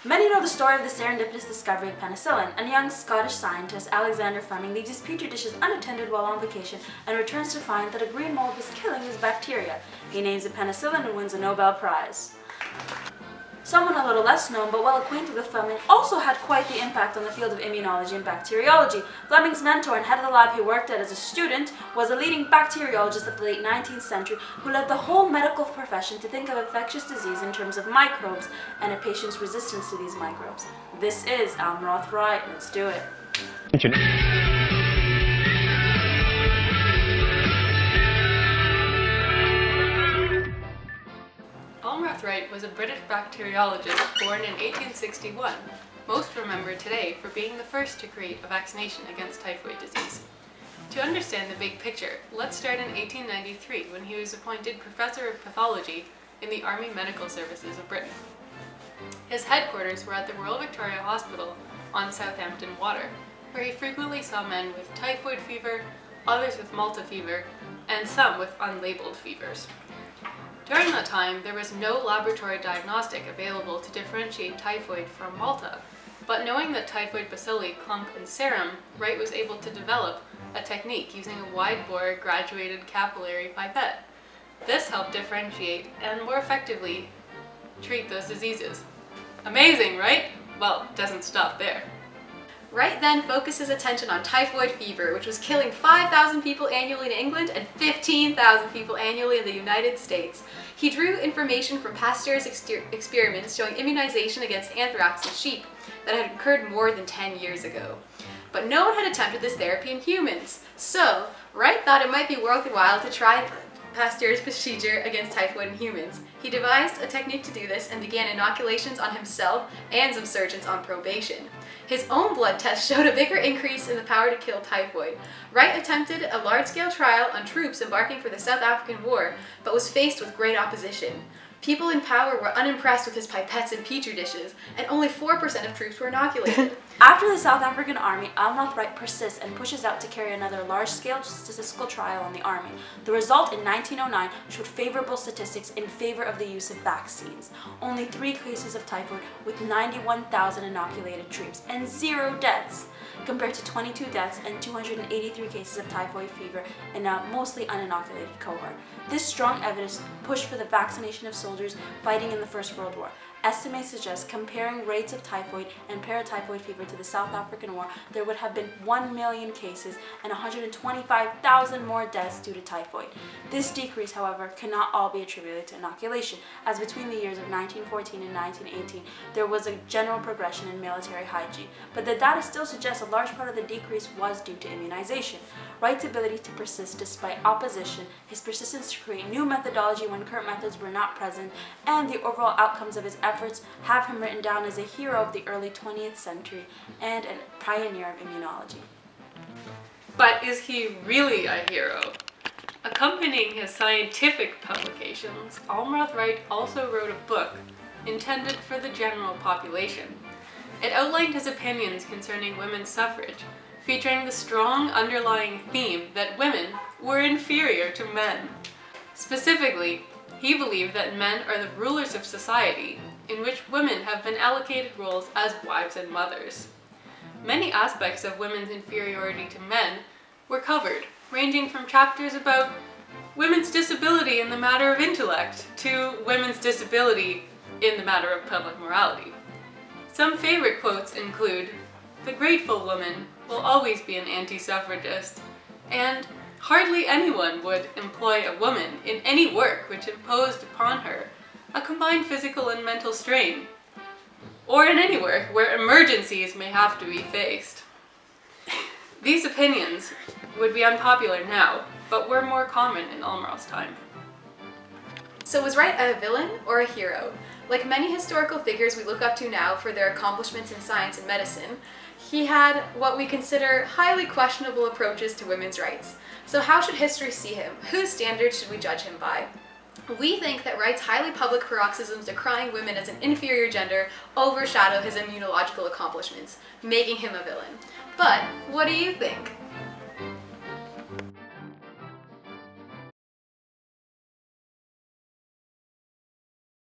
Many know the story of the serendipitous discovery of penicillin. A young Scottish scientist, Alexander Fleming, leaves his petri dishes unattended while on vacation and returns to find that a green mold was killing his bacteria. He names it penicillin and wins a Nobel Prize. Someone a little less known but well acquainted with Fleming also had quite the impact on the field of immunology and bacteriology. Fleming's mentor and head of the lab he worked at as a student was a leading bacteriologist of the late 19th century who led the whole medical profession to think of infectious disease in terms of microbes and a patient's resistance to these microbes. This is Almroth Wright. Let's do it. Almroth Wright was a British bacteriologist born in 1861, most remembered today for being the first to create a vaccination against typhoid disease. To understand the big picture, let's start in 1893 when he was appointed Professor of Pathology in the Army Medical Services of Britain. His headquarters were at the Royal Victoria Hospital on Southampton Water, where he frequently saw men with typhoid fever, others with Malta fever, and some with unlabeled fevers. During that time, there was no laboratory diagnostic available to differentiate typhoid from Malta, but knowing that typhoid bacilli clump in serum, Wright was able to develop a technique using a wide-bore graduated capillary pipette. This helped differentiate and more effectively treat those diseases. Amazing, right? Well, it doesn't stop there. Wright then focused his attention on typhoid fever, which was killing 5,000 people annually in England and 15,000 people annually in the United States. He drew information from Pasteur's experiments showing immunization against anthrax in sheep that had occurred more than 10 years ago. But no one had attempted this therapy in humans. So, Wright thought it might be worthwhile to try Pasteur's procedure against typhoid in humans. He devised a technique to do this and began inoculations on himself and some surgeons on probation. His own blood test showed a bigger increase in the power to kill typhoid. Wright attempted a large-scale trial on troops embarking for the South African War, but was faced with great opposition. People in power were unimpressed with his pipettes and petri dishes, and only 4% of troops were inoculated. After the South African Army, Almroth Wright persists and pushes out to carry another large-scale statistical trial on the Army. The result in 1909 showed favorable statistics in favor of the use of vaccines. Only 3 cases of typhoid with 91,000 inoculated troops and 0 deaths, compared to 22 deaths and 283 cases of typhoid fever in a mostly uninoculated cohort. This strong evidence pushed for the vaccination of soldiers fighting in the First World War. Estimates suggest comparing rates of typhoid and paratyphoid fever to the South African War, there would have been 1 million cases and 125,000 more deaths due to typhoid. This decrease, however, cannot all be attributed to inoculation, as between the years of 1914 and 1918, there was a general progression in military hygiene. But the data still suggests a large part of the decrease was due to immunization. Wright's ability to persist despite opposition, his persistence to create new methodology when current methods were not present, and the overall outcomes of his efforts have him written down as a hero of the early 20th century and a pioneer of immunology. But is he really a hero? Accompanying his scientific publications, Almroth Wright also wrote a book intended for the general population. It outlined his opinions concerning women's suffrage, featuring the strong underlying theme that women were inferior to men. Specifically, he believed that men are the rulers of society, in which women have been allocated roles as wives and mothers. Many aspects of women's inferiority to men were covered, ranging from chapters about women's disability in the matter of intellect to women's disability in the matter of public morality. Some favorite quotes include, "The grateful woman will always be an anti-suffragist," and "Hardly anyone would employ a woman in any work which imposed upon her a combined physical and mental strain, or in any work where emergencies may have to be faced." These opinions would be unpopular now, but were more common in Almroth's time. So was Wright a villain or a hero? Like many historical figures we look up to now for their accomplishments in science and medicine, he had what we consider highly questionable approaches to women's rights. So how should history see him? Whose standards should we judge him by? We think that Wright's highly public paroxysms decrying women as an inferior gender overshadow his immunological accomplishments, making him a villain. But what do you think?